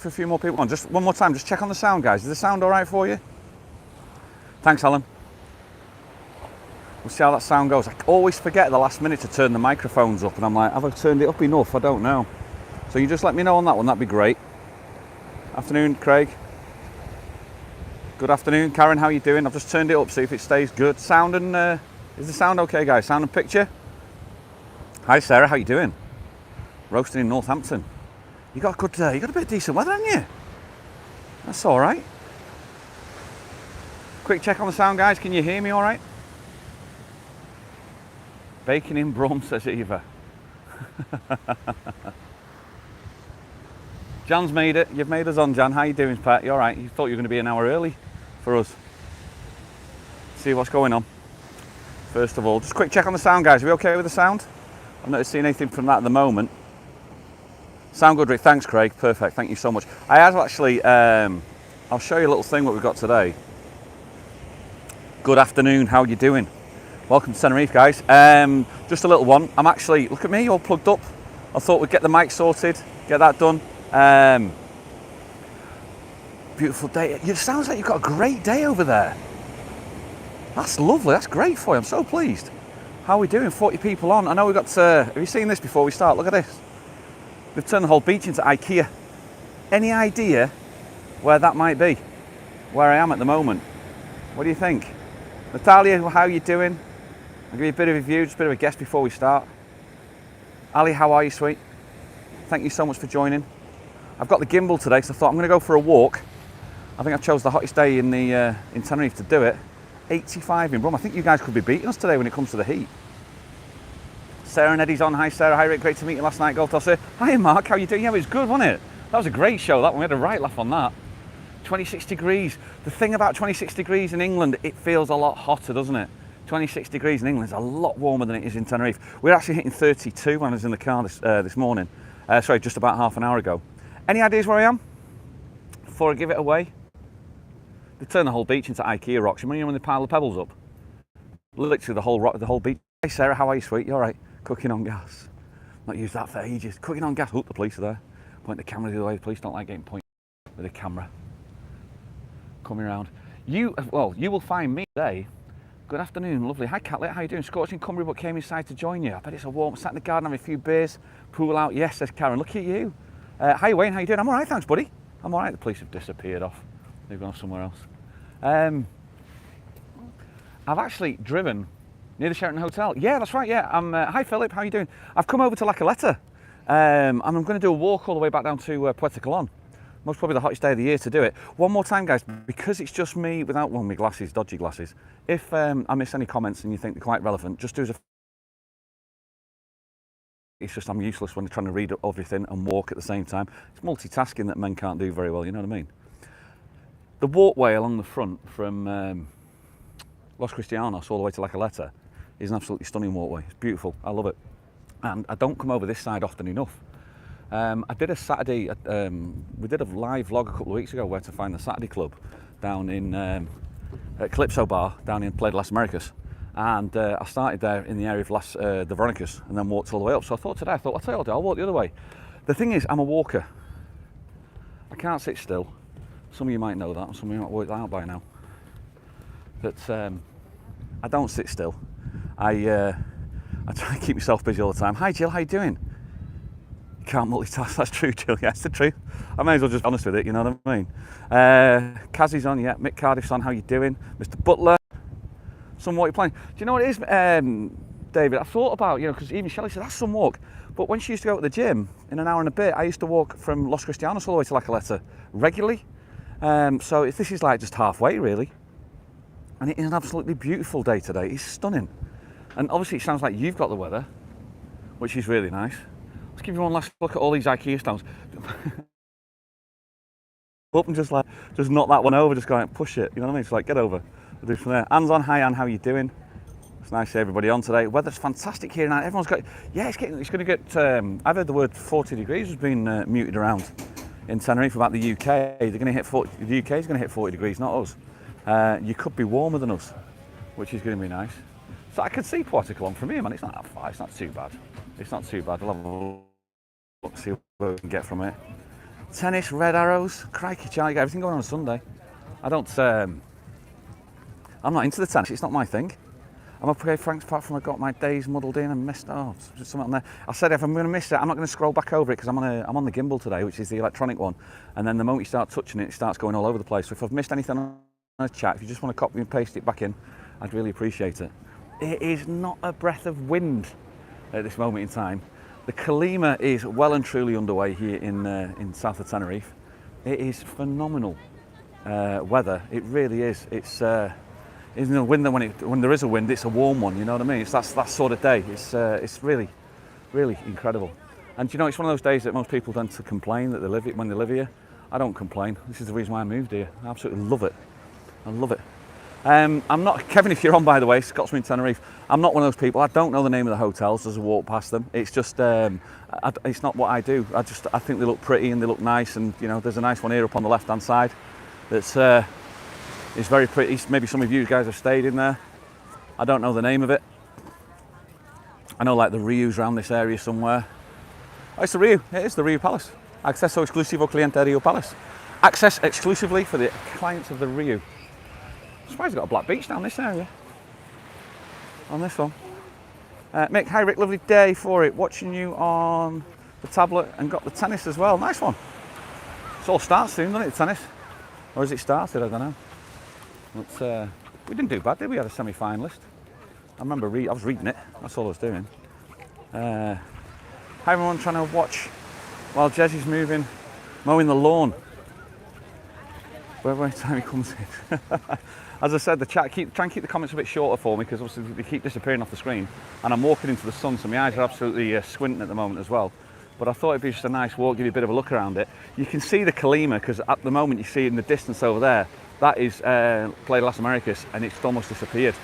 for a few more people on. Just one more time, just check on the sound, guys. Is the sound all right for you? Thanks, Alan. We'll see how that sound goes. I always forget at the last minute to turn the microphones up, and I'm like, have I turned it up enough? I don't know. So you just let me know on that one, that'd be great. Afternoon, Craig. Good afternoon, Karen, how you doing? I've just turned it up, see if it stays good. Sound and, is the sound okay, guys? Sound and picture? Hi, Sarah, how you doing? Roasting in Northampton. You got a bit of decent weather, haven't you? That's all right. Quick check on the sound, guys. Can you hear me all right? Bacon in Brum, says Eva. Jan's made it. You've made us on, Jan. How you doing, Pat? You all right? You thought you were going to be an hour early for us. See what's going on. First of all, just quick check on the sound, guys. Are we okay with the sound? I've not seen anything from that at the moment. Sound good, Rick. Thanks, Craig. Perfect. Thank you so much. I have actually, I'll show you a little thing what we've got today. Good afternoon. How are you doing? Welcome to Tenerife, guys. Just a little one. I'm actually, look at me, all plugged up. I thought we'd get the mic sorted, get that done. Beautiful day. It sounds like you've got a great day over there. That's lovely. That's great for you. I'm so pleased. How are we doing? 40 people on. I know we've got, have you seen this before we start? Look at this. We've turned the whole beach into IKEA. Any idea where that might be? Where I am at the moment? What do you think? Natalia, how are you doing? I'll give you a bit of a view, just a bit of a guess before we start. Ali, how are you, sweet? Thank you so much for joining. I've got the gimbal today, so I thought I'm going to go for a walk. I think I chose the hottest day in Tenerife to do it. 85 in Brum. I think you guys could be beating us today when it comes to the heat. Sarah and Eddie's on. Hi Sarah, hi Rick, great to meet you last night, Golf Tosser. Hi Mark, how you doing? Yeah, it was good, wasn't it? That was a great show, that one. We had a right laugh on that. 26 degrees. The thing about 26 degrees in England, it feels a lot hotter, doesn't it? 26 degrees in England is a lot warmer than it is in Tenerife. We're actually hitting 32 when I was in the car this morning. Sorry, just about half an hour ago. Any ideas where I am? Before I give it away? They turn the whole beach into IKEA rocks. You know when they pile the pebbles up? Literally the whole beach. Hey Sarah, how are you, sweet? You all right? Cooking on gas. Not used that for ages. Cooking on gas. Oh, the police are there. Point the camera the other way. The police don't like getting pointed with a camera. Coming around. You will find me today. Good afternoon, lovely. Hi Catlet, how you doing? Scorching Cumbria, but came inside to join you. I bet it's a warm. Sat in the garden having a few beers. Pool out. Yes, says Karen. Look at you. Hi Wayne, how you doing? I'm all right, thanks, buddy. I'm all right. The police have disappeared off. They've gone off somewhere else. I've actually driven near the Sheraton Hotel. Yeah, that's right, yeah. Hi Philip, how are you doing? I've come over to La Caleta. And I'm going to do a walk all the way back down to Puerto Colon. Most probably the hottest day of the year to do it. One more time, guys, because it's just me without, well, my glasses, dodgy glasses. If I miss any comments and you think they're quite relevant, just do as a... It's just I'm useless when trying to read everything and walk at the same time. It's multitasking that men can't do very well, you know what I mean? The walkway along the front from Los Cristianos all the way to La Caleta is an absolutely stunning walkway. It's beautiful, I love it. And I don't come over this side often enough. I did a Saturday, we did a live vlog a couple of weeks ago where to find the Saturday club down in at Calypso Bar down in Playa de las Americas. And I started there in the area of the Veronicas and then walked all the way up. So I thought today, I'll tell you what I'll do, I'll walk the other way. The thing is, I'm a walker. I can't sit still. Some of you might know that, and some of you might work that out by now. But I don't sit still. I try to keep myself busy all the time. Hi Jill, how you doing? You can't multitask, that's true Jill, yeah, it's the truth. I may as well just be honest with it, you know what I mean? Kazzy's on, yeah, Mick Cardiff's on, how you doing? Mr. Butler, some walk you're playing. Do you know what it is, David? I thought about, you know, because even Shelley said, that's some walk. But when she used to go to the gym, in an hour and a bit, I used to walk from Los Cristianos all the way to La Caleta regularly. So this is like just halfway, really. And it is an absolutely beautiful day today. It's stunning. And obviously it sounds like you've got the weather, which is really nice. Let's give you one last look at all these IKEA stones. Up and just knock that one over, just go and push it, you know what I mean? It's like, get over. We'll do from there. Anne's on, hi Anne, how are you doing? It's nice to see everybody on today. Weather's fantastic here now. Everyone's got, yeah, it's going to get, I've heard the word 40 degrees has been muted around in Tenerife about the UK. They're going to hit 40, the UK is going to hit 40 degrees, not us. You could be warmer than us, which is going to be nice. So I could see Puerto Colon from here, man. It's not that far. It's not too bad. It's not too bad. I'll have a look, see what we can get from it. Tennis, red arrows. Crikey, Charlie, you got everything going on Sunday. I don't, I'm not into the tennis, it's not my thing. I'm okay, thanks, apart from I got my days muddled in and missed, just something on there. I said if I'm going to miss it, I'm not going to scroll back over it because I'm on the gimbal today, which is the electronic one. And then the moment you start touching it, it starts going all over the place. So if I've missed anything on the chat, if you just want to copy and paste it back in, I'd really appreciate it. It is not a breath of wind at this moment in time. The Colima is well and truly underway here in south of Tenerife. It is phenomenal weather. It really is. It's isn't a wind that when there is a wind, it's a warm one. You know what I mean? It's that sort of day. It's really, really incredible. And you know, it's one of those days that most people tend to complain that they live it when they live here. I don't complain. This is the reason why I moved here. I absolutely love it. I love it. I'm not Kevin. If you're on, by the way, Scotsman in Tenerife. I'm not one of those people. I don't know the name of the hotels as I walk past them. It's just it's not what I do. I think they look pretty and they look nice. And you know, there's a nice one here up on the left-hand side. That's it's very pretty. Maybe some of you guys have stayed in there. I don't know the name of it. I know like the Riu's around this area somewhere. Oh, it's the Riu. It is the Riu Palace. Acceso exclusivo cliente Riu Palace. Access exclusively for the clients of the Riu. I'm surprised they've got a black beach down this area. On this one. Mick, hi Rick, lovely day for it. Watching you on the tablet and got the tennis as well. Nice one. It all starts soon, doesn't it, tennis? Or has it started? I don't know. But, we didn't do bad, did we? We had a semi-finalist. I remember I was reading it. That's all I was doing. Hi everyone, trying to watch while Jezzy's mowing the lawn. Every time he comes in. As I said, the chat, try and keep the comments a bit shorter for me because obviously they keep disappearing off the screen. And I'm walking into the sun, so my eyes are absolutely squinting at the moment as well. But I thought it'd be just a nice walk, give you a bit of a look around it. You can see the Colima because at the moment you see it in the distance over there. That is Playa de las Americas, and it's almost disappeared.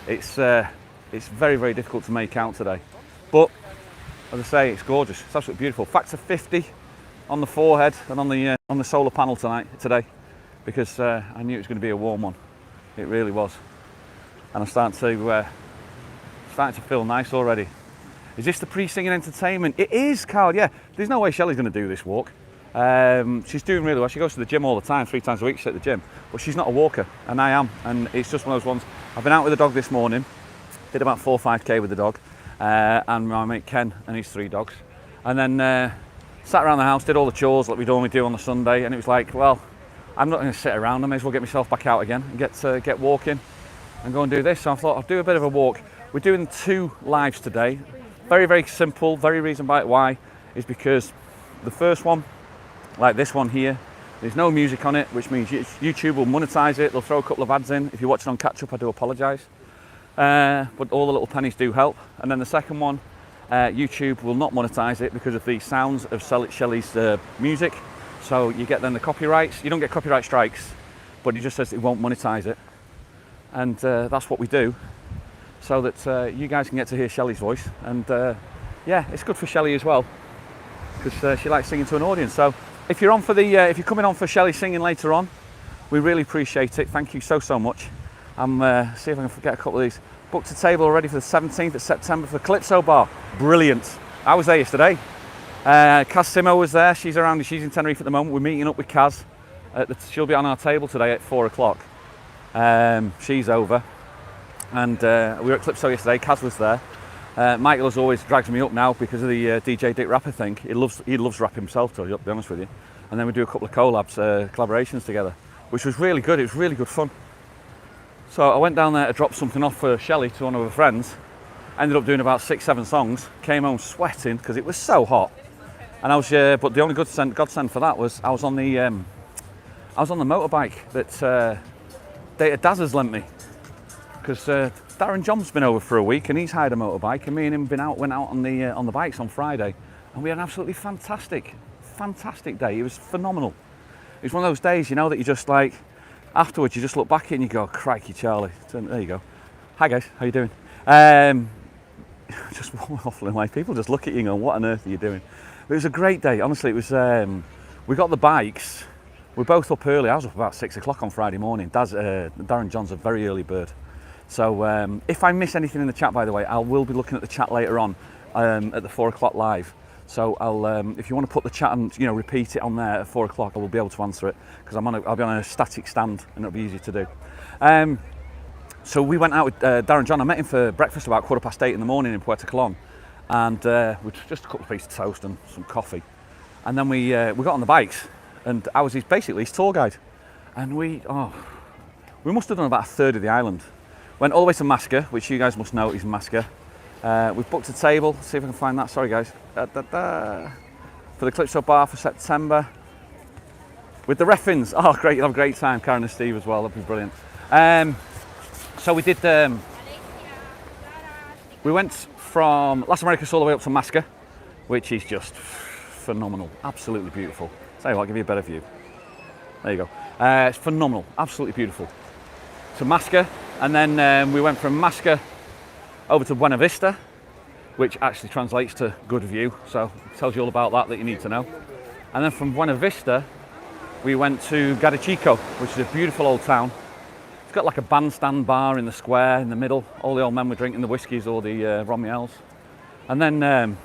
It's very, very difficult to make out today. But as I say, it's gorgeous. It's absolutely beautiful. Factor 50 on the forehead and on the solar panel today, because I knew it was going to be a warm one. It really was, and I'm starting to feel nice already. Is this the pre-singing entertainment? It is, Carl. Yeah. There's no way Shelley's going to do this walk. She's doing really well. She goes to the gym all the time, 3 times a week she's at the gym, but she's not a walker, and I am, and it's just one of those ones. I've been out with the dog this morning, did about 4 or 5k with the dog, and my mate Ken and his 3 dogs, and then sat around the house, did all the chores like we normally do on a Sunday, and it was like, well, I'm not going to sit around, I may as well get myself back out again and get walking and go and do this. So I thought I'll do a bit of a walk. We're doing 2 lives today. Very, very simple. Very reason why is because the first one, like this one here, there's no music on it, which means YouTube will monetize it. They'll throw a couple of ads in. If you're watching on catch up, I do apologize. But all the little pennies do help. And then the second one, YouTube will not monetize it because of the sounds of Shelley's music. So you get then the copyrights. You don't get copyright strikes, but it just says it won't monetize it. And that's what we do, so that you guys can get to hear Shelley's voice. And yeah, it's good for Shelley as well, because she likes singing to an audience. So if you're on for if you're coming on for Shelley singing later on, we really appreciate it. Thank you so much. I'm see if I can get a couple of these. Booked a table already for the 17th of September for the Calypso Bar. Brilliant. I was there yesterday. Kaz Simo was there. She's in Tenerife at the moment. We're meeting up with Kaz. She'll be on our table today at 4 o'clock. She's over. And we were at Calypso yesterday. Kaz was there. Michael, as always, drags me up now because of the DJ Dick Rapper thing. He loves rap himself, to be honest with you. And then we do a couple of collaborations together, which was really good. It was really good fun. So I went down there to drop something off for Shelley to one of her friends. Ended up doing about 6-7 songs. Came home sweating because it was so hot. And I was, but the only godsend for that was I was on the motorbike that Data Daz has lent me, because Darren John's been over for a week and he's hired a motorbike, and me and him went out on the bikes on Friday, and we had an absolutely fantastic day. It was phenomenal. It was one of those days, you know, that you just like afterwards you just look back and you go, crikey, Charlie. There you go. Hi guys, how you doing? Just waffling away. People just look at you and go, what on earth are you doing? But it was a great day. Honestly, it was. We got the bikes. We're both up early. I was up about 6 o'clock on Friday morning. Darren John's a very early bird. So if I miss anything in the chat, by the way, I will be looking at the chat later on at the 4 o'clock live. So I'll, if you want to put the chat and repeat it on there at 4 o'clock, I will be able to answer it because I'll be on a static stand and it'll be easy to do. So we went out with Darren John. I met him for breakfast about 8:15 in the morning in Puerto Colon, and with just a couple of pieces of toast and some coffee. And then we got on the bikes, and I was basically his tour guide. And we must have done about a third of the island. Went all the way to Masca, which you guys must know is Masca. We've booked a table. See if I can find that. Sorry, guys. For the Calypso Bar for September. With the Reffins. Oh, great. You'll have a great time. Karen and Steve as well. That'd be brilliant. So we did. We went from Las Americas all the way up to Masca, which is just phenomenal. Absolutely beautiful. Tell you what, I'll give you a better view. There you go. It's phenomenal. Absolutely beautiful. To Masca. And then we went from Masca over to Buena Vista, which actually translates to good view, so it tells you all about that you need to know. And then from Buena Vista, we went to Gadachico, which is a beautiful old town. It's got like a bandstand bar in the square in the middle. All the old men were drinking the whiskies or the Romiels. And then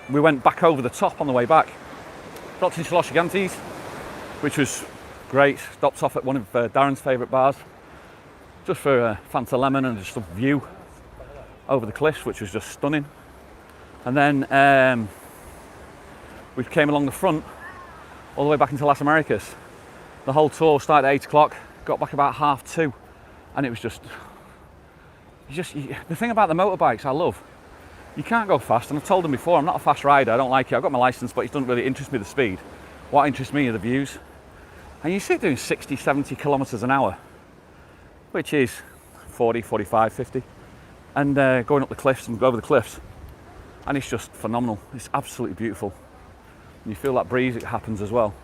we went back over the top on the way back. Stopped in Los Gigantes, which was great. Stopped off at one of Darren's favourite bars, just for a Fanta Lemon and just a view over the cliffs, which was just stunning. And then we came along the front all the way back into Las Americas. The whole tour started at 8 o'clock, got back about 2:30, and it was just the thing about the motorbikes I love, you can't go fast, and I've told them before, I'm not a fast rider, I don't like it. I've got my licence, but it doesn't really interest me the speed. What interests me are the views. And you see it doing 60, 70 kilometres an hour, which is 40, 45, 50, and going up the cliffs and over the cliffs, and it's just phenomenal. It's absolutely beautiful. And you feel that breeze, it happens as well.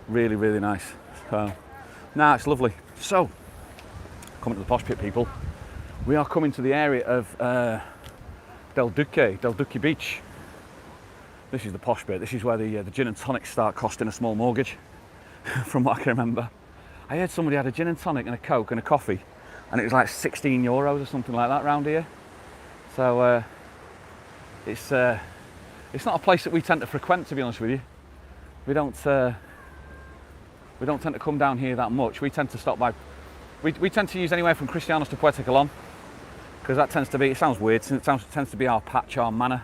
Really, really nice. Nah, it's lovely. So, coming to the Posh Pit, people, we are coming to the area of Del Duque Beach. This is the posh bit. This is where the gin and tonics start costing a small mortgage, from what I can remember. I heard somebody had a gin and tonic and a Coke and a coffee, and it was like 16 euros or something like that round here. So it's not a place that we tend to frequent, to be honest with you. We don't tend to come down here that much. We tend to stop by. We tend to use anywhere from Cristianos to Puerto Colon, because that tends to be, it sounds weird, it tends to be our patch, our manor.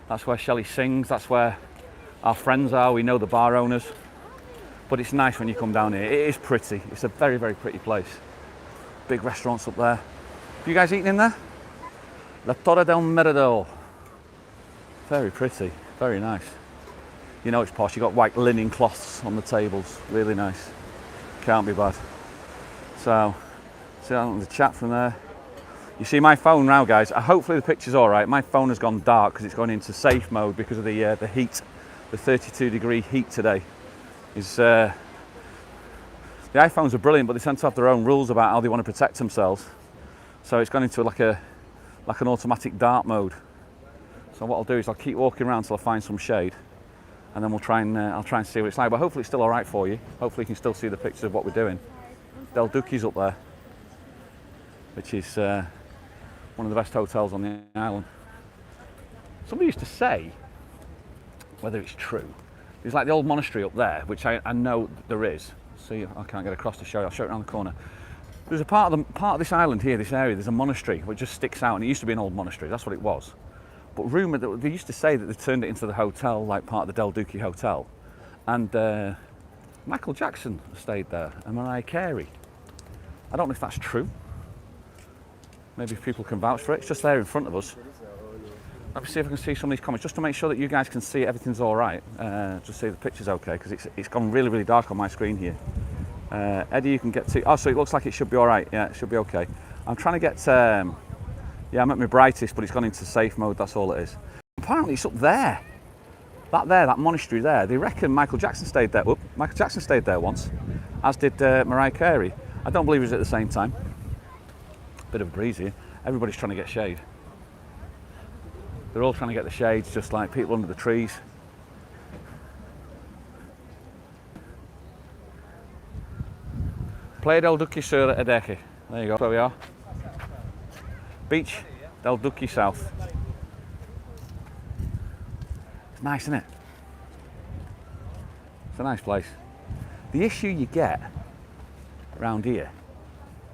That's where Shelley sings, that's where our friends are, we know the bar owners. But it's nice when you come down here. It is pretty. It's a very, very pretty place. Big restaurants up there. Have you guys eaten in there? La Torre del Mirador. Very pretty, very nice. You know it's posh. You've got white linen cloths on the tables. Really nice. Can't be bad. So, see that on the chat from there. You see my phone now, guys. Hopefully the picture's all right. My phone has gone dark because it's gone into safe mode because of the heat, the 32-degree heat today. The iPhones are brilliant, but they tend to have their own rules about how they want to protect themselves. So it's gone into like an automatic dark mode. So what I'll do is I'll keep walking around till I find some shade, and then I'll try and see what it's like. But hopefully it's still all right for you. Hopefully you can still see the pictures of what we're doing. Del Duque's up there, which is one of the best hotels on the island. Somebody used to say, whether it's true, there's like the old monastery up there, which I know there is. See, I can't get across to show you. I'll show it around the corner. There's a part of this island here, this area, there's a monastery which just sticks out, and it used to be an old monastery. That's what it was. But rumoured that they used to say that they turned it into the hotel, like part of the Del Duque Hotel, and Michael Jackson stayed there, and Mariah Carey. I don't know if that's true. Maybe if people can vouch for it. It's just there in front of us. Let me see if I can see some of these comments, just to make sure that you guys can see everything's all right. Just see the picture's okay, because it's gone really, really dark on my screen here. Eddie, you can get to. Oh, so it looks like it should be all right. Yeah, it should be okay. I'm trying to get. Yeah, I'm at my brightest, but it's gone into safe mode. That's all it is. Apparently, it's up there. That monastery there. They reckon Michael Jackson stayed there. Whoop, Michael Jackson stayed there once, as did Mariah Carey. I don't believe it was at the same time. Bit of a breeze here. Everybody's trying to get shade. They're all trying to get the shades, just like people under the trees. Playa del Duque Sur Adeje. There you go, there we are. Beach, Del Duque South. Nice, isn't it? It's a nice place. The issue you get around here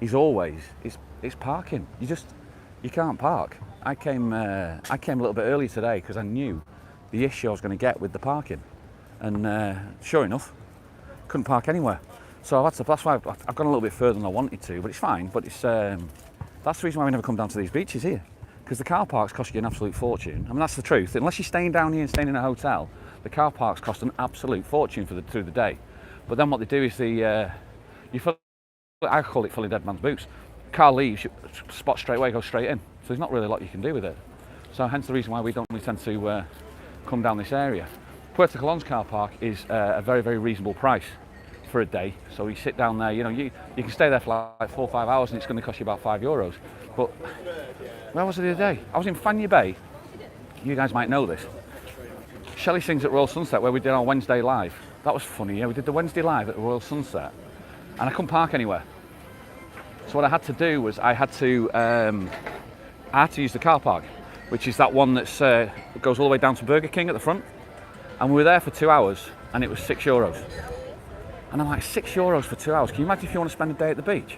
is always it's parking. You can't park. I came a little bit early today because I knew the issue I was going to get with the parking, and sure enough, couldn't park anywhere. So that's why I've gone a little bit further than I wanted to, but it's fine. But it's that's the reason why we never come down to these beaches here, because the car parks cost you an absolute fortune. I mean, that's the truth. Unless you're staying down here and staying in a hotel, the car parks cost an absolute fortune through the day. But then what they do is I call it filling dead man's boots. Car leaves, you spot straight away, go straight in. So there's not really a lot you can do with it. So hence the reason why we tend to come down this area. Puerto Colon's car park is a very, very reasonable price for a day. So you sit down there, you can stay there for like 4 or 5 hours and it's going to cost you about €5. But where was it the other day? I was in Fanabe Bay. You guys might know this. Shelley sings at Royal Sunset, where we did our Wednesday live. That was funny, yeah. We did the Wednesday live at the Royal Sunset and I couldn't park anywhere. So what I had to do was I had to use the car park, which is that one that goes all the way down to Burger King at the front. And we were there for 2 hours and it was €6. And I'm like, €6 for 2 hours? Can you imagine if you want to spend a day at the beach?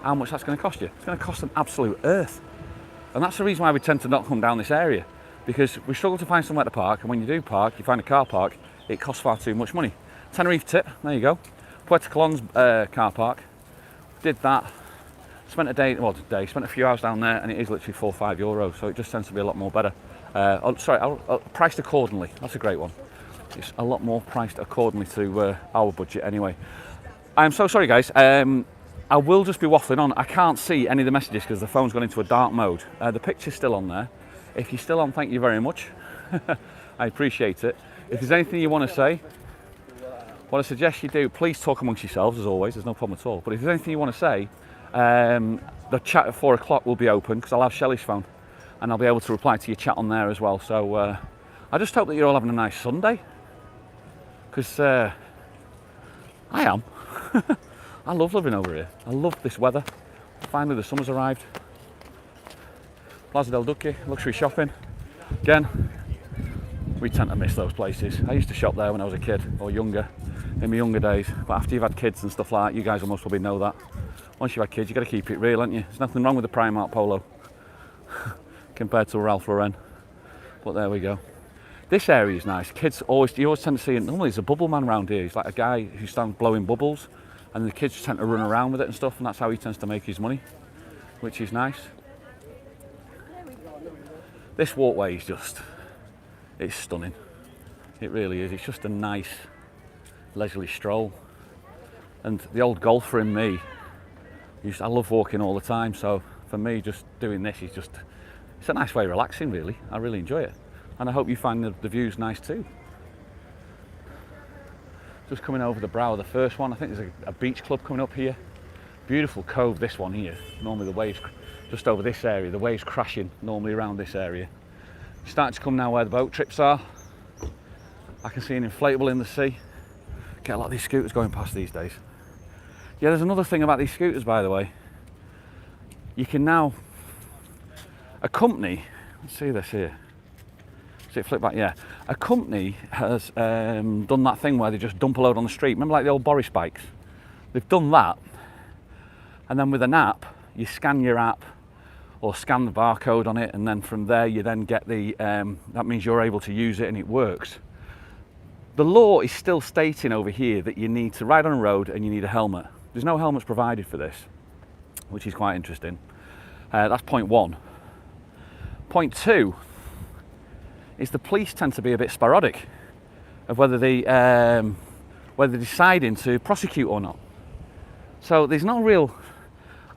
How much that's going to cost you? It's going to cost an absolute earth. And that's the reason why we tend to not come down this area, because we struggle to find somewhere to park, and when you do park, you find a car park, it costs far too much money. Tenerife tip, there you go. Puerto Colon's car park, did that, spent a few hours down there, and it is literally €4 or €5, so it just tends to be a lot more better. Priced accordingly, that's a great one. It's a lot more priced accordingly to our budget anyway. I'm so sorry guys, I will just be waffling on. I can't see any of the messages because the phone's gone into a dark mode. The picture's still on there. If you're still on, thank you very much. I appreciate it. If there's anything you want to say, what I suggest you do, please talk amongst yourselves as always, there's no problem at all. But if there's anything you want to say, the chat at 4 o'clock will be open because I'll have Shelley's phone and I'll be able to reply to your chat on there as well. So I just hope that you're all having a nice Sunday, because I am. I love living over here. I love this weather. Finally the summer's arrived. Plaza del Duque, luxury shopping. Again, we tend to miss those places. I used to shop there when I was a kid, or younger, in my younger days. But after you've had kids and stuff like that, you guys will most probably know that. Once you've had kids, you've got to keep it real, haven't you? There's nothing wrong with the Primark polo compared to a Ralph Lauren. But there we go. This area is nice. Kids you always tend to see it. Normally there's a bubble man around here. He's like a guy who stands blowing bubbles, and the kids tend to run around with it and stuff, and that's how he tends to make his money, which is nice. This walkway is it's stunning. It really is. It's just a nice leisurely stroll. And the old golfer in me, I love walking all the time, so for me just doing this is it's a nice way of relaxing really. I really enjoy it. And I hope you find the views nice too. Just coming over the brow of the first one. I think there's a beach club coming up here. Beautiful cove, this one here. Normally the waves, just over this area, the waves crashing normally around this area. Starting to come now where the boat trips are. I can see an inflatable in the sea. Get a lot of these scooters going past these days. Yeah, there's another thing about these scooters, by the way. You can now, a company, let's see this here. See it flip back, yeah. A company has done that thing where they just dump a load on the street. Remember like the old Boris bikes? They've done that. And then with an app, you scan your app or scan the barcode on it, and then from there you then get the, that means you're able to use it and it works. The law is still stating over here that you need to ride on a road and you need a helmet. There's no helmets provided for this, which is quite interesting. That's point one. Point two is the police tend to be a bit sporadic of whether they're deciding to prosecute or not. So there's no real,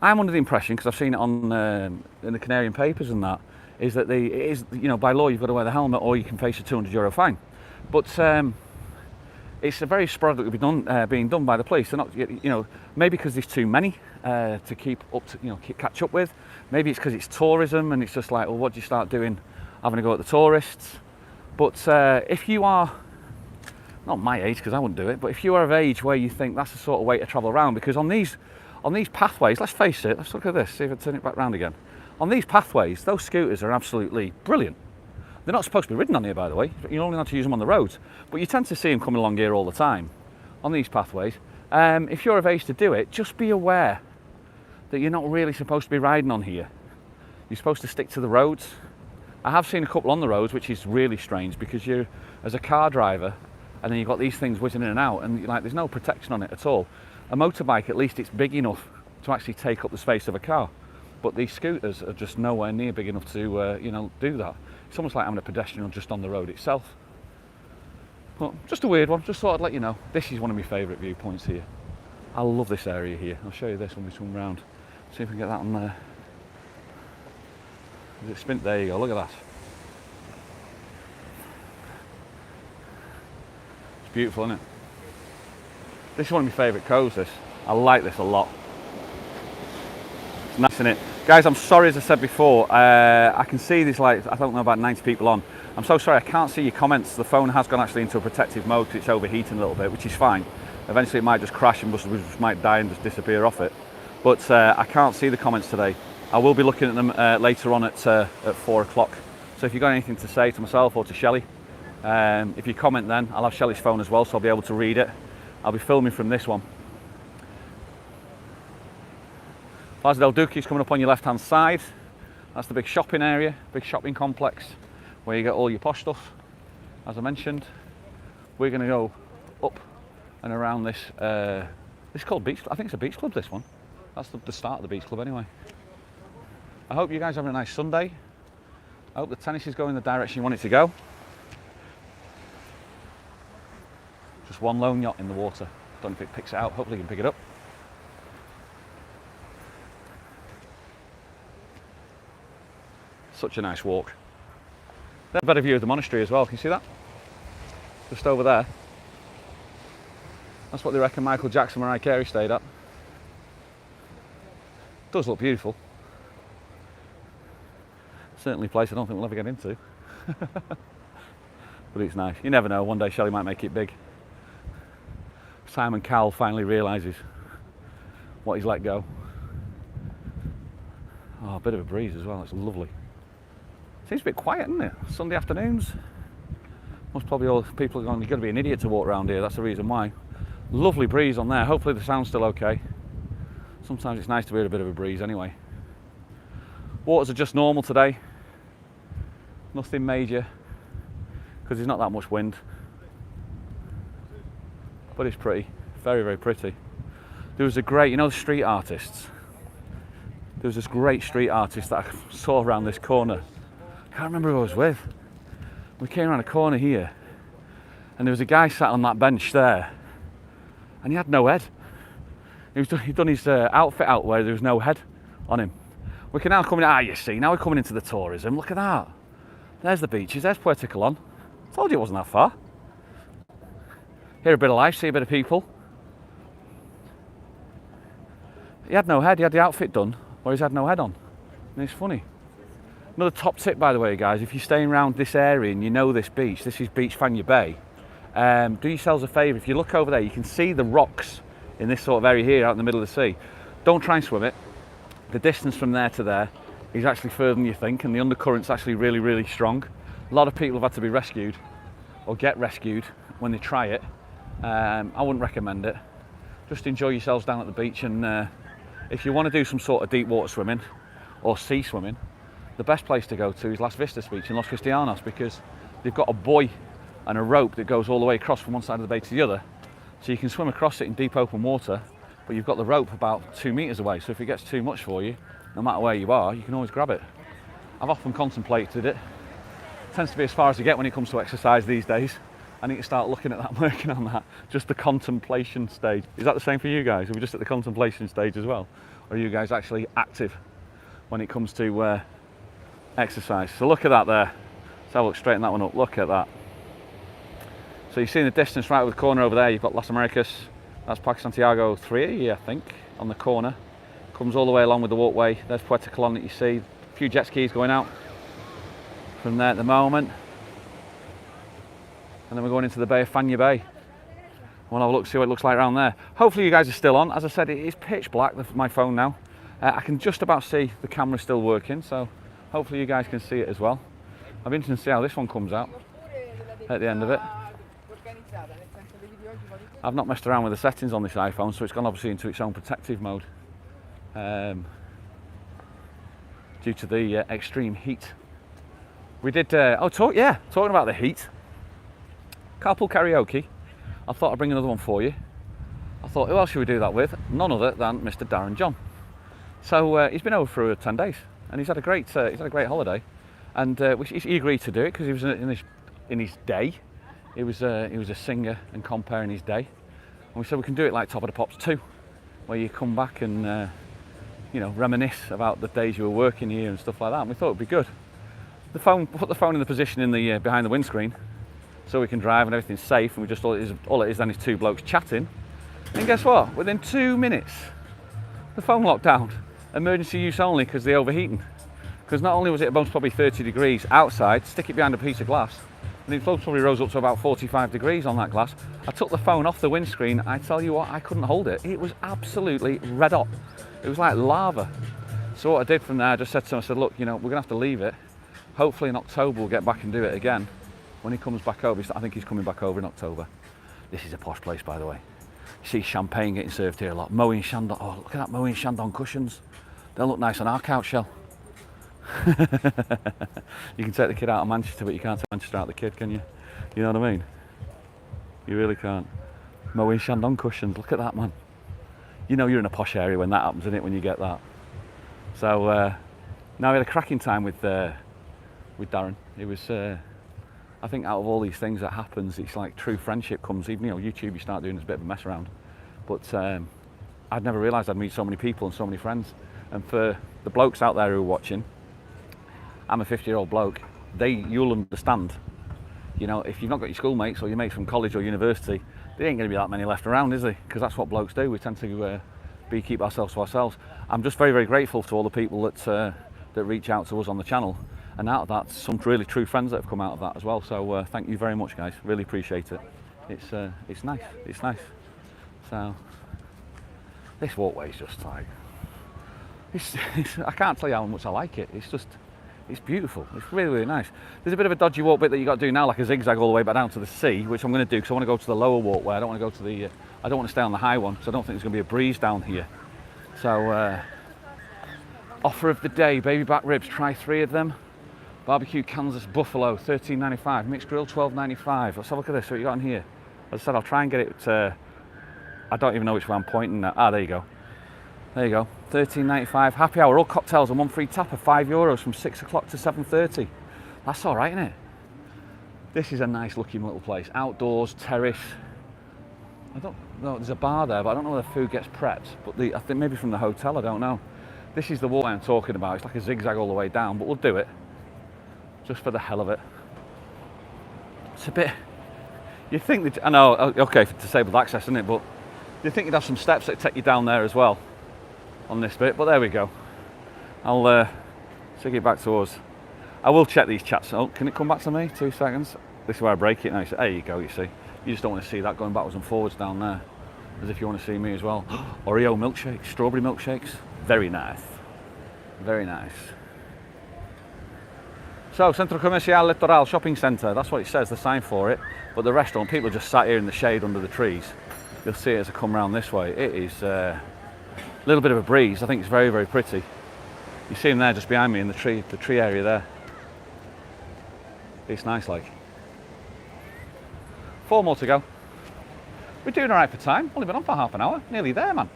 I'm under the impression, because I've seen it on in the Canary papers and that, is that it is, by law you've got to wear the helmet or you can face a €200 fine. But it's a very sporadically being done by the police. They're not, maybe because there's too many to keep up to, catch up with. Maybe it's because it's tourism and it's just like, well, what do you start doing? Having a go at the tourists. But if you are, not my age because I wouldn't do it, but if you are of age where you think that's the sort of way to travel around, because on these pathways, let's face it, let's look at this, see if I turn it back round again. On these pathways, those scooters are absolutely brilliant. They're not supposed to be ridden on here, by the way. You're only allowed to use them on the roads. But you tend to see them coming along here all the time on these pathways. If you're of age to do it, just be aware that you're not really supposed to be riding on here. You're supposed to stick to the roads. I have seen a couple on the roads, which is really strange because you're, as a car driver, and then you've got these things whizzing in and out, and like there's no protection on it at all. A motorbike, at least it's big enough to actually take up the space of a car. But these scooters are just nowhere near big enough to, you know, do that. It's almost like having a pedestrian just on the road itself. But just a weird one, just thought I'd let you know. This is one of my favourite viewpoints here. I love this area here. I'll show you this when we swim round. See if we can get that on there. Is it spin? There you go, look at that. It's beautiful, isn't it? This is one of my favourite coves, this. I like this a lot. It's nice, isn't it? Guys, I'm sorry, as I said before, I can see there's like, I don't know, about 90 people on. I'm so sorry, I can't see your comments. The phone has gone actually into a protective mode because it's overheating a little bit, which is fine. Eventually it might just crash and we just might die and just disappear off it. But I can't see the comments today. I will be looking at them later on at 4 o'clock. So if you've got anything to say to myself or to Shelley, if you comment then, I'll have Shelley's phone as well, so I'll be able to read it. I'll be filming from this one. Plaza del Duque is coming up on your left hand side. That's the big shopping area, big shopping complex where you get all your posh stuff. As I mentioned, we're going to go up and around this. This is called Beach. I think it's a beach club, this one. That's the start of the beach club anyway. I hope you guys are having a nice Sunday. I hope the tennis is going in the direction you want it to go. Just one lone yacht in the water. Don't know if it picks it out. Hopefully you can pick it up. Such a nice walk. There's a better view of the monastery as well. Can you see that? Just over there. That's what they reckon Michael Jackson and Mariah Carey stayed at. Does look beautiful. Certainly a place I don't think we'll ever get into. But it's nice. You never know, one day Shelley might make it big. Simon Cowell finally realises what he's let go. Oh, a bit of a breeze as well, it's lovely. Seems a bit quiet, isn't it? Sunday afternoons. Most probably all people are going, you've got to be an idiot to walk around here, that's the reason why. Lovely breeze on there, hopefully the sound's still okay. Sometimes it's nice to hear a bit of a breeze anyway. Waters are just normal today. Nothing major, because there's not that much wind. But it's pretty, very, very pretty. There was a great, you know, street artists. There was this great street artist that I saw around this corner. I can't remember who I was with. We came around a corner here, and there was a guy sat on that bench there, and he had no head. He'd done his outfit out where there was no head on him. We can now come in, you see, now we're coming into the tourism. Look at that. There's the beaches, there's Puerto Colon. Told you it wasn't that far. Hear a bit of life, see a bit of people. He had no head, he had the outfit done, where he's had no head on. And it's funny. Another top tip, by the way, guys, if you're staying around this area and you know this beach, this is Beach Fanabe Bay, do yourselves a favour. If you look over there, you can see the rocks in this sort of area here out in the middle of the sea. Don't try and swim it. The distance from there to there is actually further than you think, and the undercurrent's actually really, really strong. A lot of people have had to be rescued or get rescued when they try it. I wouldn't recommend it. Just enjoy yourselves down at the beach, and if you want to do some sort of deep water swimming or sea swimming, the best place to go to is Las Vistas Beach in Los Cristianos, because they've got a buoy and a rope that goes all the way across from one side of the bay to the other, so you can swim across it in deep open water, but you've got the rope about 2 meters away, so if it gets too much for you, no matter where you are, you can always grab it. I've often contemplated it. Tends to be as far as I get when it comes to exercise these days. I need to start looking at that and working on that. Just the contemplation stage. Is that the same for you guys? Are we just at the contemplation stage as well? Or are you guys actually active when it comes to exercise? So look at that there. Let's have a look, straighten that one up. Look at that. So you see in the distance right over the corner over there, you've got Las Americas. That's Parque Santiago 3, I think, on the corner. Comes all the way along with the walkway. There's Puerto Colon that you see. A few jet skis going out from there at the moment. And then we're going into the Bay of Fanabe Bay. We'll have a look, see what it looks like around there. Hopefully you guys are still on. As I said, it is pitch black, my phone now. I can just about see the camera still working, so hopefully you guys can see it as well. I'll be interested to see how this one comes out at the end of it. I've not messed around with the settings on this iPhone, so it's gone obviously into its own protective mode due to the extreme heat. We did, talking about the heat. Carpool karaoke. I thought I'd bring another one for you. I thought, who else should we do that with? None other than Mr. Darren John. So he's been over for 10 days, and he's had a great holiday. And he agreed to do it because he was in his day. He was a singer and compere in his day, and we said we can do it like Top of the Pops 2, where you come back and reminisce about the days you were working here and stuff like that. And we thought it'd be good. Put the phone in the position in the behind the windscreen, so we can drive and everything's safe. And we just all it is then is two blokes chatting. And guess what? Within 2 minutes, the phone locked down. Emergency use only because the overheating. Because not only was it most probably 30 degrees outside, stick it behind a piece of glass, and it probably rose up to about 45 degrees on that glass. I took the phone off the windscreen. I tell you what, I couldn't hold it. It was absolutely red hot. It was like lava. So what I did from there, I just said to him, I said, look, we're going to have to leave it. Hopefully in October we'll get back and do it again. When he comes back over, I think he's coming back over in October. This is a posh place, by the way. You see champagne getting served here a lot. Moët and Chandon. Oh, look at that Moët and Chandon cushions. They'll look nice on our couch, Shell. You can take the kid out of Manchester, but you can't take Manchester out of the kid, can you? You know what I mean? You really can't. Moët and Chandon cushions. Look at that, man. You're in a posh area when that happens, isn't it? When you get that. So now we had a cracking time with Darren. It was. I think out of all these things that happens, it's like true friendship comes. Even YouTube, you start doing this bit of a mess around. But I'd never realised I'd meet so many people and so many friends. And for the blokes out there who are watching, I'm a 50-year-old bloke. You'll understand. If you've not got your schoolmates or your mates from college or university, there ain't going to be that many left around, is there? Because that's what blokes do. We tend to keep ourselves to ourselves. I'm just very, very grateful to all the people that reach out to us on the channel. And out of that, some really true friends that have come out of that as well. So thank you very much, guys. Really appreciate it. It's nice. It's nice. So this walkway is just like I can't tell you how much I like it. It's beautiful. It's really, really nice. There's a bit of a dodgy walk bit that you got to do now, like a zigzag all the way back down to the sea, which I'm going to do because I want to go to the lower walkway. I don't want to go to the. I don't want to stay on the high one, so I don't think there's going to be a breeze down here. So offer of the day: baby back ribs. Try 3 of them. Barbecue Kansas buffalo, $13.95. Mixed grill, $12.95. Let's have a look at this. What you got in here? As I said, I'll try and get it. I don't even know which way I'm pointing at. There you go. There you go. $13.95. Happy hour. All cocktails and 1 free tapper. €5 from 6 o'clock to 7:30. That's all right, isn't it? This is a nice looking little place. Outdoors, terrace. I don't know. There's a bar there, but I don't know where the food gets prepped. But I think maybe from the hotel. I don't know. This is the walkway I'm talking about. It's like a zigzag all the way down, but we'll do it. Just for the hell of it. It's a bit. You think that I know, okay, for disabled access, isn't it? But you think you'd have some steps that take you down there as well on this bit. But there we go. I'll take it back to us. I will check these chats. Oh, can it come back to me? 2 seconds. This is where I break it now. There you go. You see, you just don't want to see that going backwards and forwards down there, as if you want to see me as well. Oreo milkshakes, strawberry milkshakes. Very nice. Very nice. So, Centro Comercial Litoral Shopping Centre, that's what it says, the sign for it. But the restaurant, people just sat here in the shade under the trees. You'll see it as I come round this way. It is a little bit of a breeze. I think it's very, very pretty. You see them there just behind me in the tree area there. It's nice like. 4 more to go. We're doing all right for time. Only been on for half an hour. Nearly there, man.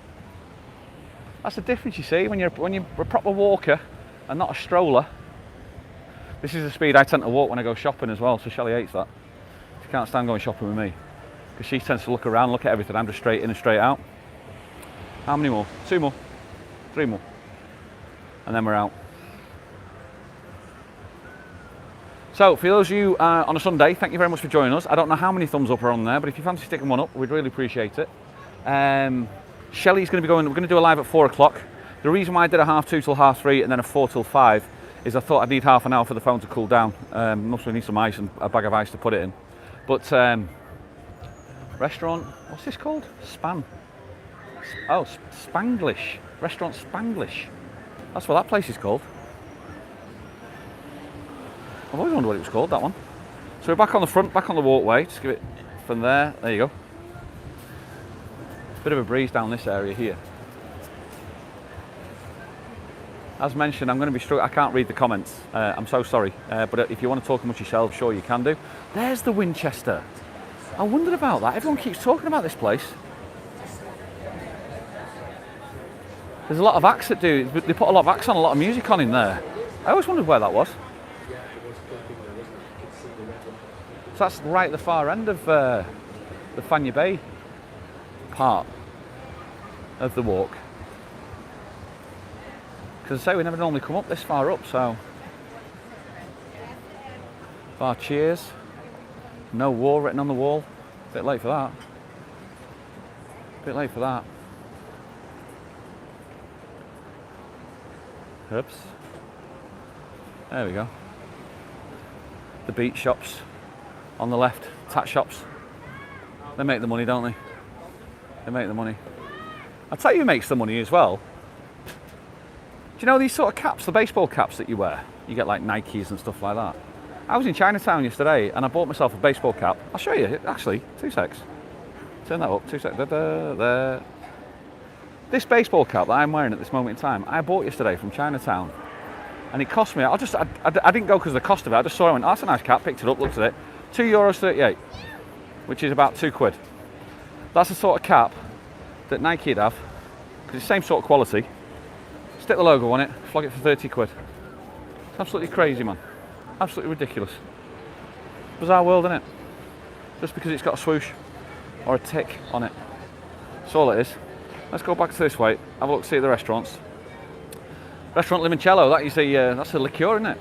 That's the difference, you see, when you're a proper walker and not a stroller. This is the speed I tend to walk when I go shopping as well, so Shelley hates that. She can't stand going shopping with me because she tends to look around, look at everything. I'm just straight in and straight out. How many more? 2 more, 3 more, and then we're out. So for those of you on a Sunday, thank you very much for joining us. I don't know how many thumbs up are on there, but if you fancy sticking one up, we'd really appreciate it. Shelley's going to be we're going to do a live at 4 o'clock. The reason why I did a 2:30 till 3:30 and then a 4 till 5 is I thought I'd need half an hour for the phone to cool down. Mostly need some ice and a bag of ice to put it in. But restaurant, what's this called? Spanglish. Restaurant Spanglish. That's what that place is called. I've always wondered what it was called, that one. So we're back on the front, back on the walkway. Just give it from there. There you go. Bit of a breeze down this area here. As mentioned, I'm going to be struggling. I can't read the comments. I'm so sorry. But if you want to talk amongst yourselves, sure you can do. There's the Winchester. I wondered about that. Everyone keeps talking about this place. There's a lot of acts that do. They put a lot of acts on, a lot of music on in there. I always wondered where that was. So that's right at the far end of the Fanabe Bay part of the walk. Because I say we never normally come up this far up, so. Bar cheers. No war written on the wall. Bit late for that. Bit late for that. Oops. There we go. The beach shops on the left, tat shops. They make the money, don't they? They make the money. I'll tell you who makes the money as well. Do you know these sort of caps, the baseball caps that you wear? You get like Nikes and stuff like that. I was in Chinatown yesterday and I bought myself a baseball cap. I'll show you, actually, 2 secs. Turn that up, 2 secs. There. This baseball cap that I'm wearing at this moment in time, I bought yesterday from Chinatown. And it cost me, I didn't go because of the cost of it, I just saw it and went, oh, that's a nice cap, picked it up, looked at it. €2.38, which is about £2. That's the sort of cap that Nike'd have, because it's the same sort of quality. Stick the logo on it, flog it for £30. It's absolutely crazy, man. Absolutely ridiculous. Bizarre world, isn't it? Just because it's got a swoosh or a tick on it. That's all it is. Let's go back to this way, have a look, see the restaurants. Restaurant Limoncello, that's a liqueur, isn't it?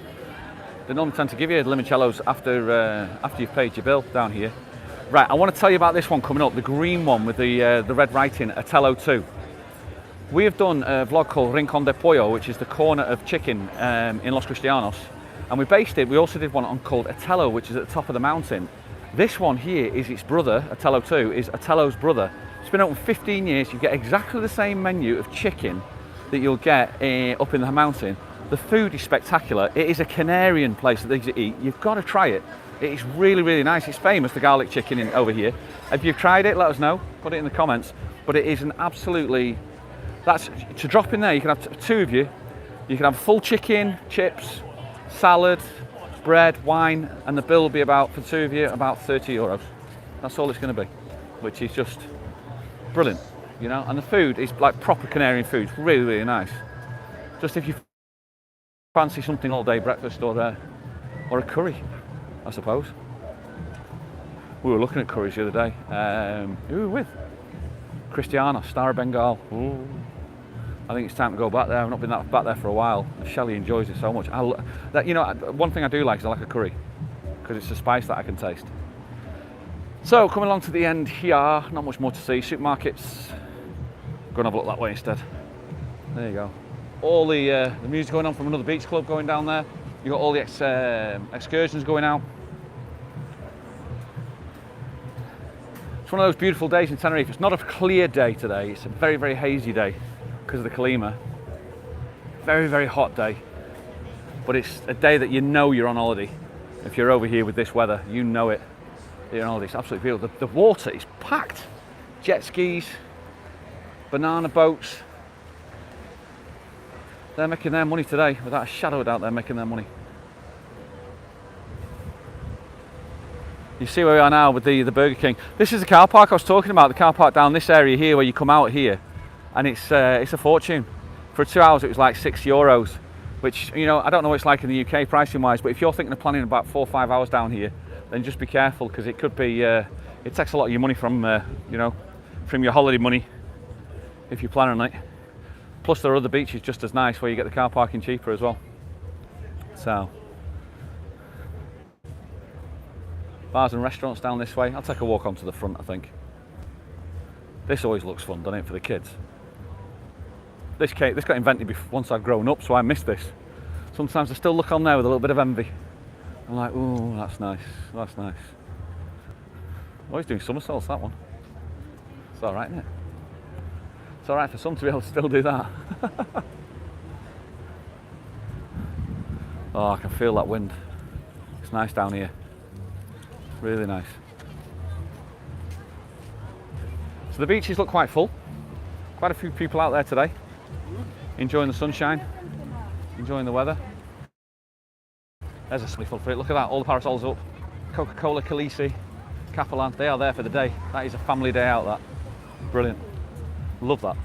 They normally tend to give you limoncellos after you've paid your bill down here. Right, I want to tell you about this one coming up, the green one with the red writing, Otello 2. We have done a vlog called Rincon de Pollo, which is the corner of chicken in Los Cristianos. And we also did one called Otello, which is at the top of the mountain. This one here is its brother, Otello 2, is Otello's brother. It's been open 15 years, you get exactly the same menu of chicken that you'll get up in the mountain. The food is spectacular. It is a Canarian place that they eat. You've got to try it. It is really, really nice. It's famous, the garlic chicken over here. If you've tried it, let us know. Put it in the comments. But it is an absolutely... That's to drop in there. You can have 2 of you. You can have full chicken, chips, salad, bread, wine, and the bill will be about, for 2 of you, about €30. That's all it's going to be, which is just brilliant, you know. And the food is like proper Canarian food. It's really, really nice. Just if you fancy something all day breakfast or a curry, I suppose. We were looking at curries the other day. Who were we with? Cristiano, Star of Bengal. Ooh. I think it's time to go back there. I've not been back there for a while. Shelley enjoys it so much. One thing I do like is I like a curry because it's a spice that I can taste. So coming along to the end here, not much more to see. Supermarkets. Go and have a look that way instead. There you go. All the music going on from another beach club going down there. You've got all the excursions going out. It's one of those beautiful days in Tenerife. It's not a clear day today. It's a very, very hazy day because of the Kalima. Very, very hot day. But it's a day that you know you're on holiday. If you're over here with this weather, you know it. You're on holiday. It's absolutely beautiful. The water is packed. Jet skis, banana boats. They're making their money today. Without a shadow of doubt, they're making their money. You see where we are now with the Burger King. This is the car park I was talking about, the car park down this area here where you come out here, and it's a fortune. For 2 hours it was like €6, which, you know, I don't know what it's like in the UK pricing wise, but if you're thinking of planning about 4 or 5 hours down here, then just be careful because it could be, it takes a lot of your money from, you know, from your holiday money if you're planning on it. Plus there are other beaches just as nice where you get the car parking cheaper as well. So. Bars and restaurants down this way. I'll take a walk onto the front, I think. This always looks fun, doesn't it, for the kids? This got invented once I'd grown up, so I missed this. Sometimes I still look on there with a little bit of envy. I'm like, ooh, that's nice, that's nice. Oh, he's doing somersaults, that one. It's all right, isn't it? It's all right for some to be able to still do that. Oh, I can feel that wind. It's nice down here. Really nice. So the beaches look quite full. Quite a few people out there today. Enjoying the sunshine. Enjoying the weather. There's a swimming pool for it. Look at that. All the parasols up. Coca-Cola, Khaleesi, Capellan. They are there for the day. That is a family day out, that. Brilliant. Love that.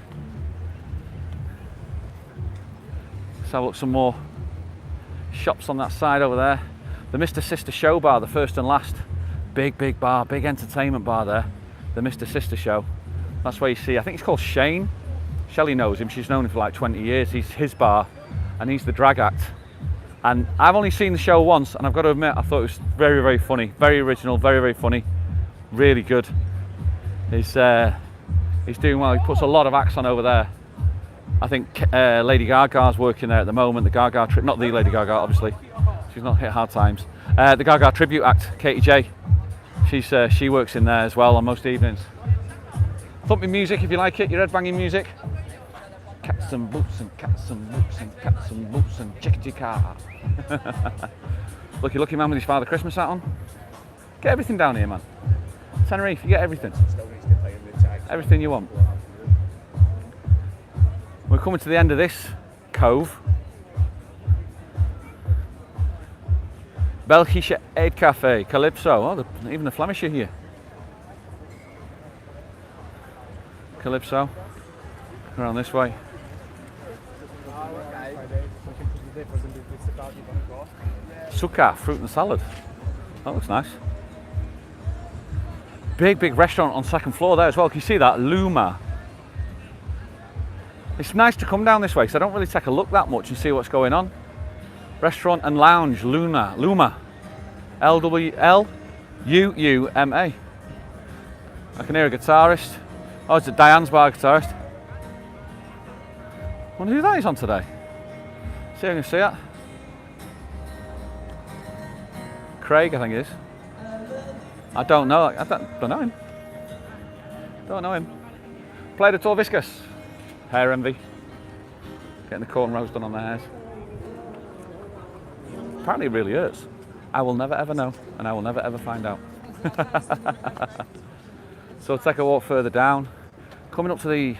Let's have a look some more shops on that side over there. The Mr. Sister Show bar, the first and last. Big bar, big entertainment bar there. The Mr. Sister Show. That's where you see, I think it's called Shane. Shelley knows him, she's known him for like 20 years. He's his bar and he's the drag act. And I've only seen the show once and I've got to admit, I thought it was very funny. Very original, very funny. Really good. He's doing well. He puts a lot of acts on over there. I think Lady Gaga's working there at the moment. The Gaga trip, not the Lady Gaga, obviously. She's not hit hard times. The Gaga tribute act, Katie J. She works in there as well on most evenings. Thumping music if you like it, your head-banging music. Cats and boots and cats and boots and cats and boots and chickadee car. Lucky man with his Father Christmas hat on. Get everything down here, man. Tenerife, you get everything. Everything you want. We're coming to the end of this cove. Belgische Eetcafé, Calypso. Oh, even the Flemish are here. Calypso. Around this way. Suka, fruit and salad. That looks nice. Big restaurant on second floor there as well. Can you see that? Luma. It's nice to come down this way because I don't really take a look that much and see what's going on. Restaurant and lounge, Luma. L-U-U-M-A. I can hear a guitarist. Oh, it's a Diane's bar guitarist. I wonder who that is on today. See if I can see that. Craig, I think it is. I don't know. I don't know him. Don't know him. Played at Viscous. Hair envy. Getting the cornrows done on their hairs. Apparently it really hurts. I will never ever know, and I will never ever find out. So take a walk further down. Coming up to the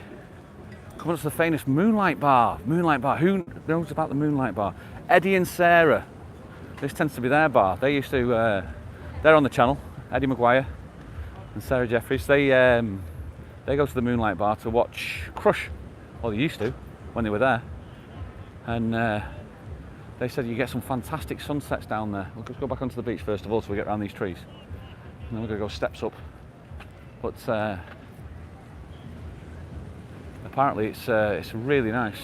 famous Moonlight Bar. Who knows about the Moonlight Bar? Eddie and Sarah. This tends to be their bar. They used to. They're on the channel. Eddie Maguire and Sarah Jeffries. They go to the Moonlight Bar to watch Crush. Well, they used to when they were there. And they said you get some fantastic sunsets down there. We'll just go back onto the beach first of all so we get around these trees. And then we're going to go steps up. But apparently it's really nice.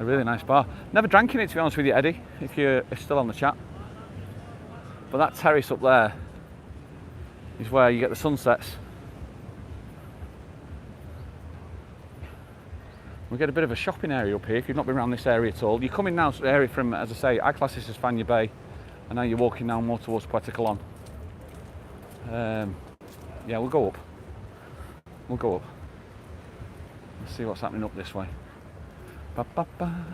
A really nice bar. Never drank in it, to be honest with you, Eddie, if you're still on the chat. But that terrace up there is where you get the sunsets. We get a bit of a shopping area up here if you've not been around this area at all. You're coming now to the area from, as I say, I class this as Fanabe Bay, and now you're walking now more towards Puerto Colon. Yeah, we'll go up. Let's see what's happening up this way. Ba, ba, ba.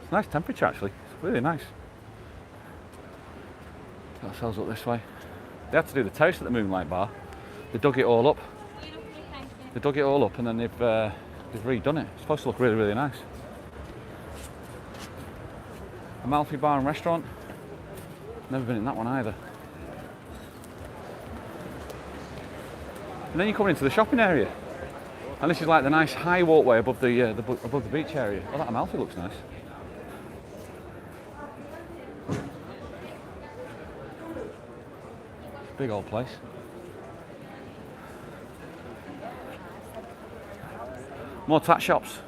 It's a nice temperature actually. It's really nice. Get ourselves up this way. They had to do the terrace at the Moonlight Bar. They dug it all up. And then they've redone it. It's supposed to look really nice. Amalfi Bar and Restaurant. Never been in that one either. And then you come into the shopping area. And this is like the nice high walkway above the beach area. Oh, that Amalfi looks nice. Big old place. More tat shops.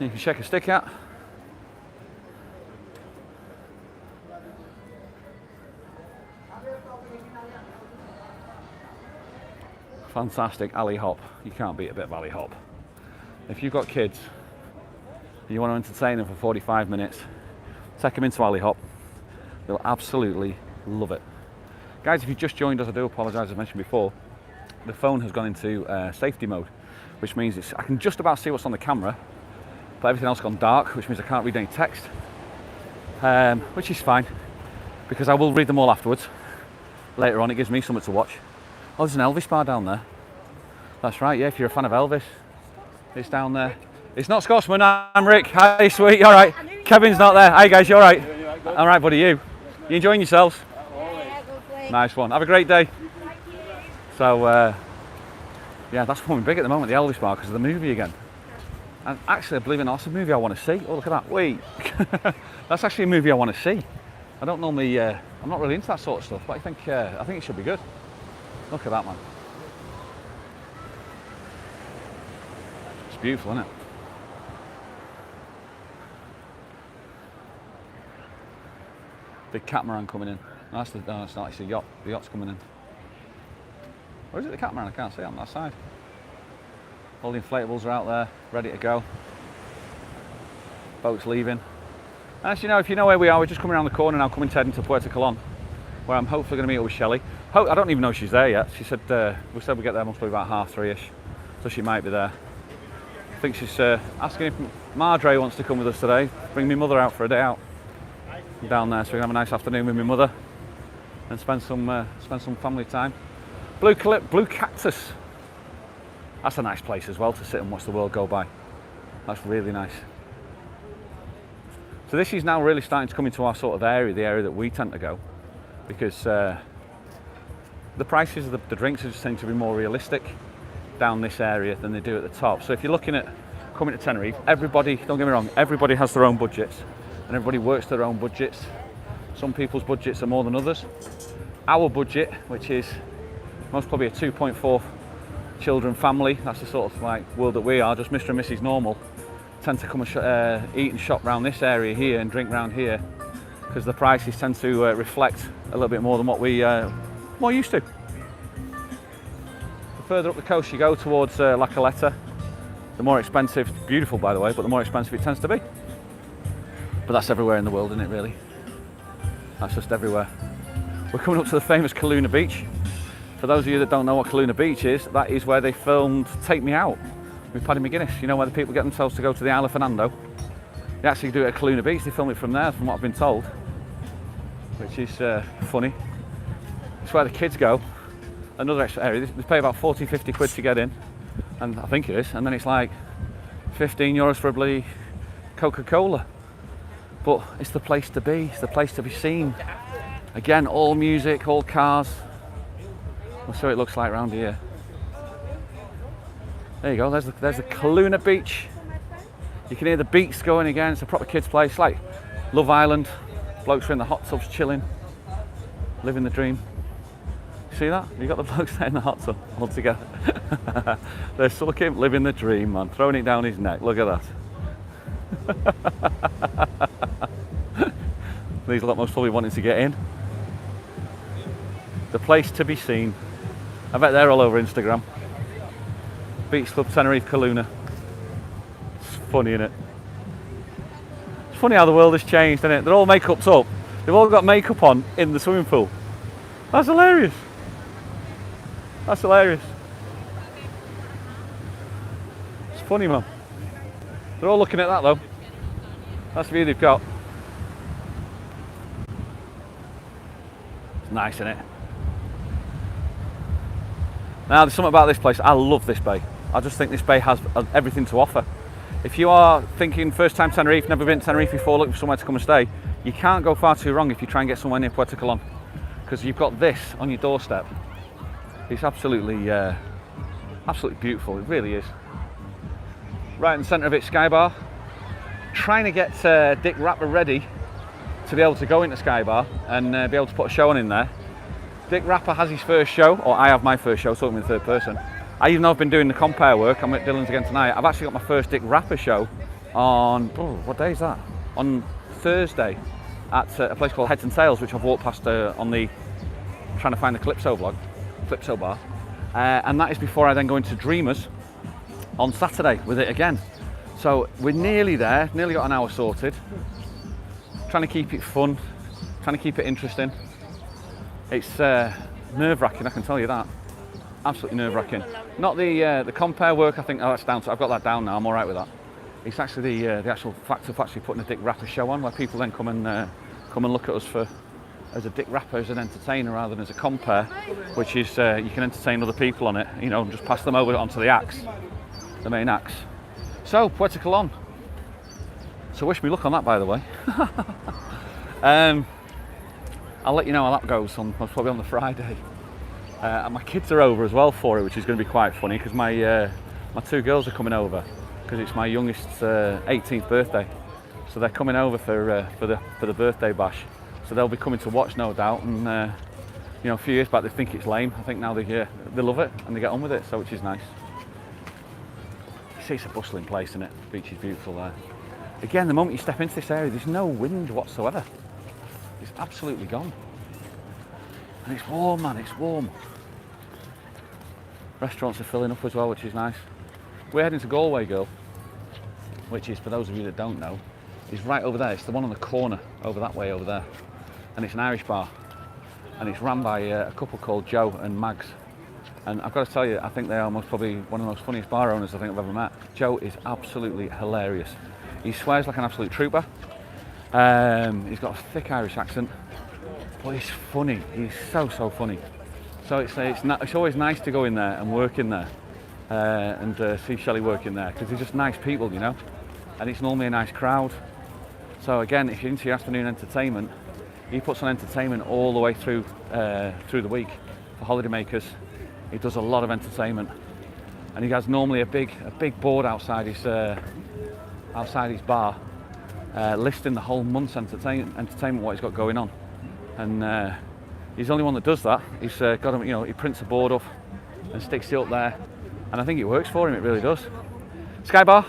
You can shake a stick at. Fantastic alley hop. You can't beat a bit of alley hop. If you've got kids and you want to entertain them for 45 minutes, take them into alley hop. They'll absolutely love it. Guys, if you've just joined us, I do apologise, as I mentioned before, the phone has gone into safety mode, which means I can just about see what's on the camera, but everything else has gone dark, which means I can't read any text. which is fine because I will read them all afterwards. Later on, it gives me something to watch. Oh, there's an Elvis bar down there. That's right, yeah, if you're a fan of Elvis, it's down there. It's not Scotsman, I'm Rick. Hi, sweet, you all right? Kevin's not there. Hi, guys, you all right? All right, buddy, you? You enjoying yourselves? Nice one. Have a great day. So, yeah, that's becoming big at the moment, the Elvis bar, because of the movie again. And actually, I believe it or not, that's a movie I want to see. Oh, look at that. Wait. That's actually a movie I want to see. I don't normally, I'm not really into that sort of stuff, but I think it should be good. Look at that, man. It's beautiful, isn't it? Big catamaran coming in. No, it's not, it's a yacht. The yacht's coming in. Or is it the catamaran? I can't see it on that side. All the inflatables are out there, ready to go. Boat's leaving. And as you know, if you know where we are, we're just coming around the corner now, coming heading to Puerto Colon, where I'm hopefully going to meet up with Shelley. I don't even know if she's there yet. She said, we said we'd get there most probably about 3:30ish, so she might be there. I think she's asking if Mardre wants to come with us today, bring my mother out for a day out. I'm down there, so we can have a nice afternoon with my mother and spend some family time. Blue Cactus. That's a nice place as well to sit and watch the world go by. That's really nice. So this is now really starting to come into our sort of area, the area that we tend to go, because the prices of the drinks just tend to be more realistic down this area than they do at the top. So if you're looking at coming to Tenerife, everybody, don't get me wrong, everybody has their own budgets and everybody works their own budgets. Some people's budgets are more than others. Our budget, which is most probably a 2.4 children family, that's the sort of like world that we are, just Mr. and Mrs. Normal, tend to come and eat and shop around this area here and drink around here because the prices tend to reflect a little bit more than what we more used to. The further up the coast you go towards La Caleta, the more expensive, beautiful by the way, but the more expensive it tends to be. But that's everywhere in the world, isn't it really? That's just everywhere. We're coming up to the famous Coluna Beach. For those of you that don't know what Coluna Beach is, that is where they filmed Take Me Out with Paddy McGuinness. You know where the people get themselves to go to the Isle of Fernando? They actually do it at Coluna Beach, they film it from there, from what I've been told. Which is funny. It's where the kids go. Another extra area, they pay about 40, 50 quid to get in. And I think it is, and then it's like 15 euros for a bloody Coca-Cola. But it's the place to be, it's the place to be seen. Again, all music, all cars. That's what it looks like around here. There you go, there's the Coluna Beach. You can hear the beats going again, it's a proper kids place, like Love Island. Blokes are in the hot tubs chilling, living the dream. See that? You got the blokes there in the hot tub all together. They're sucking, living the dream, man. Throwing it down his neck, look at that. These lot most probably wanting to get in. The place to be seen. I bet they're all over Instagram. Beach Club Tenerife Coluna. It's funny, isn't it? It's funny how the world has changed, isn't it? They're all make-uped up. They've all got makeup on in the swimming pool. That's hilarious. That's hilarious. It's funny, man. They're all looking at that though. That's the view they've got. It's nice, isn't it? Now, there's something about this place. I love this bay. I just think this bay has everything to offer. If you are thinking first time Tenerife, never been to Tenerife before, looking for somewhere to come and stay, you can't go far too wrong if you try and get somewhere near Puerto Colon, because you've got this on your doorstep. It's absolutely, absolutely beautiful. It really is. Right in the centre of it, Sky Bar. Trying to get Dick Rapper ready to be able to go into Sky Bar and be able to put a show on in there. Dick Rapper has his first show, or I have my first show, talking in third person. Even though I've been doing the compare work, I'm at Dylan's again tonight, I've actually got my first Dick Rapper show on, what day is that? On Thursday at a place called Heads and Tails, which I've walked past on the, trying to find the Calypso bar. And that is before I then go into Dreamers on Saturday with it again. So we're nearly there, nearly got an hour sorted. Trying to keep it fun, trying to keep it interesting. It's nerve-wracking, I can tell you that. Absolutely nerve-wracking. Not the compare work, I think, oh, that's down to, I've got that down now, I'm all right with that. It's actually the actual fact of actually putting a Dick Rapper show on, where people then come and look at us as a Dick Rapper, as an entertainer rather than as a compere, which is you can entertain other people on it, you know, and just pass them over onto the acts, the main acts. So Puerto Colon. So wish me luck on that, by the way. I'll let you know how that goes probably on the Friday. And my kids are over as well for it, which is going to be quite funny because my 2 girls are coming over because it's my youngest's 18th birthday. So they're coming over for the birthday bash. So they'll be coming to watch, no doubt. And you know, a few years back they think it's lame. I think now they love it and they get on with it, so which is nice. You see, it's a bustling place, isn't it? The beach is beautiful there. Again, the moment you step into this area, there's no wind whatsoever. It's absolutely gone. And it's warm, man, it's warm. Restaurants are filling up as well, which is nice. We're heading to Galway Girl, which is, for those of you that don't know, is right over there. It's the one on the corner, over that way over there. And it's an Irish bar. And it's run by a couple called Joe and Mags. And I've got to tell you, I think they are probably one of the most funniest bar owners I think I've ever met. Joe is absolutely hilarious. He swears like an absolute trooper. He's got a thick Irish accent, but he's funny. He's so funny. So it's always nice to go in there and work in there and see Shelley working there because they're just nice people, you know. And it's normally a nice crowd. So again, if you're into your afternoon entertainment, he puts on entertainment all the way through the week for holidaymakers. He does a lot of entertainment, and he has normally a big board outside his bar, listing the whole month's entertainment, what he's got going on. And he's the only one that does that. He's got him, you know, he prints a board up and sticks it up there, and I think it works for him. It really does. Sky Bar,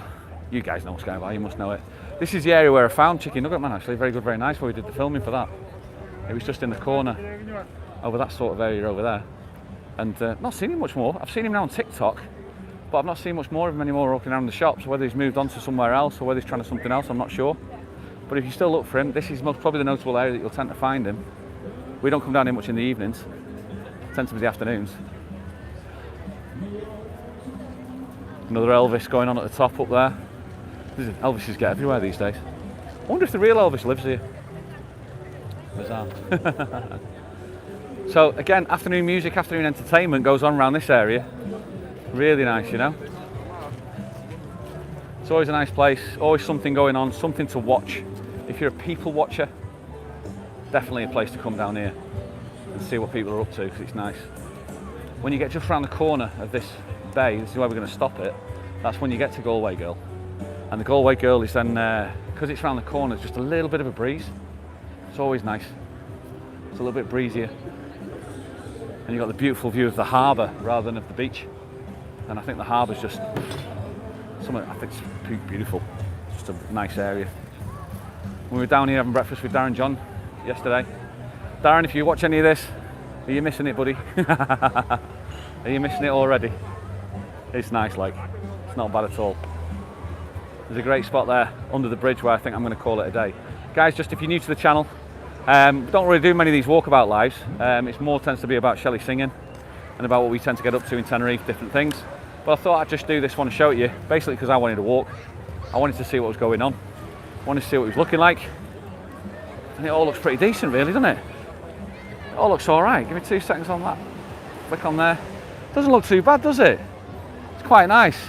you guys know Sky Bar, you must know it. This is the area where I found Chicken Nugget Man, actually. Very good, very nice, where we did the filming for that. It was just in the corner over that sort of area over there. And not seen him much more. I've seen him now on TikTok, but I've not seen much more of him anymore walking around the shops. Whether he's moved on to somewhere else or whether he's trying to something else, I'm not sure. But if you still look for him, this is most probably the notable area that you'll tend to find him. We don't come down here much in the evenings. It tends to be the afternoons. Another Elvis going on at the top up there. Elvises get everywhere these days. I wonder if the real Elvis lives here. Bizarre. So again, afternoon music, afternoon entertainment goes on around this area. Really nice, you know. It's always a nice place, always something going on, something to watch. If you're a people watcher, definitely a place to come down here and see what people are up to, because it's nice. When you get just around the corner of this bay, this is where we're going to stop it, that's when you get to Galway Girl. And the Galway Girl is then, because it's around the corner, it's just a little bit of a breeze. It's always nice. It's a little bit breezier. And you've got the beautiful view of the harbour rather than of the beach. And I think the harbour's just something, I think it's beautiful. Just a nice area. We were down here having breakfast with Darren John yesterday. Darren, if you watch any of this, are you missing it, buddy? Are you missing it already? It's nice, like. It's not bad at all. There's a great spot there under the bridge where I think I'm going to call it a day. Guys, just if you're new to the channel, don't really do many of these walkabout lives. It's more tends to be about Shelley singing and about what we tend to get up to in Tenerife, different things. But I thought I'd just do this one to show it you, basically because I wanted to walk. I wanted to see what was going on. I wanted to see what it was looking like. And it all looks pretty decent, really, doesn't it? It all looks all right. Give me 2 seconds on that. Click on there. Doesn't look too bad, does it? It's quite nice.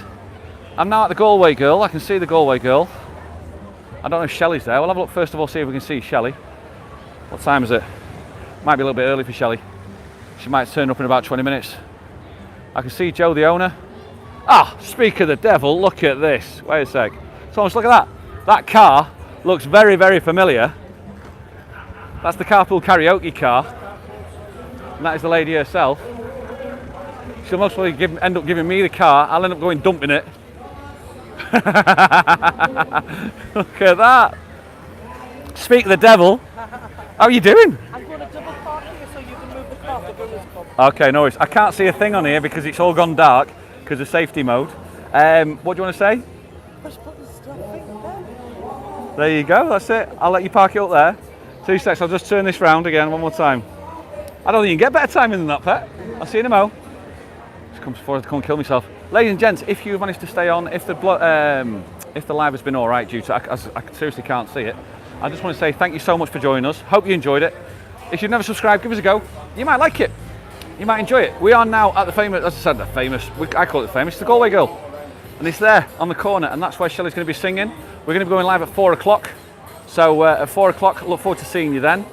I'm now at the Galway Girl. I can see the Galway Girl. I don't know if Shelley's there. We'll have a look first of all, see if we can see Shelley. What time is it? Might be a little bit early for Shelley. She might turn up in about 20 minutes. I can see Joe, the owner. Ah, speak of the devil, look at this. Wait a sec. So look at that. That car looks very, very familiar. That's the Carpool Karaoke car. And that is the lady herself. She'll most probably end up giving me the car. I'll end up going dumping it. Look at that. Speak of the devil. How are you doing? I'm going to double park here so you can move the car to British Pub. Okay, no worries. I can't see a thing on here because it's all gone dark because of safety mode. What do you want to say? Push button still there. There you go, that's it. I'll let you park it up there. 2 seconds, I'll just turn this round again one more time. I don't think you can get better timing than that, Pet. I'll see you in a mo. Just comes before I come and kill myself. Ladies and gents, if you've managed to stay on, if the if the live has been all right due to, as I seriously can't see it. I just want to say thank you so much for joining us. Hope you enjoyed it. If you've never subscribed, give us a go. You might like it. You might enjoy it. We are now at the famous, as I said, I call it famous, the Galway Girl. And it's there on the corner, and that's where Shelley's going to be singing. We're going to be going live at 4 o'clock. So at 4 o'clock, look forward to seeing you then.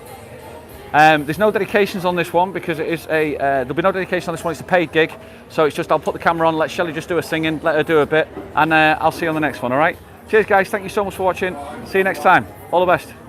There's no dedications on this one because it is there'll be no dedication on this one, it's a paid gig. So it's just, I'll put the camera on, let Shelley just do her singing, let her do a bit, and I'll see you on the next one, all right? Cheers guys, thank you so much for watching. See you next time. All the best.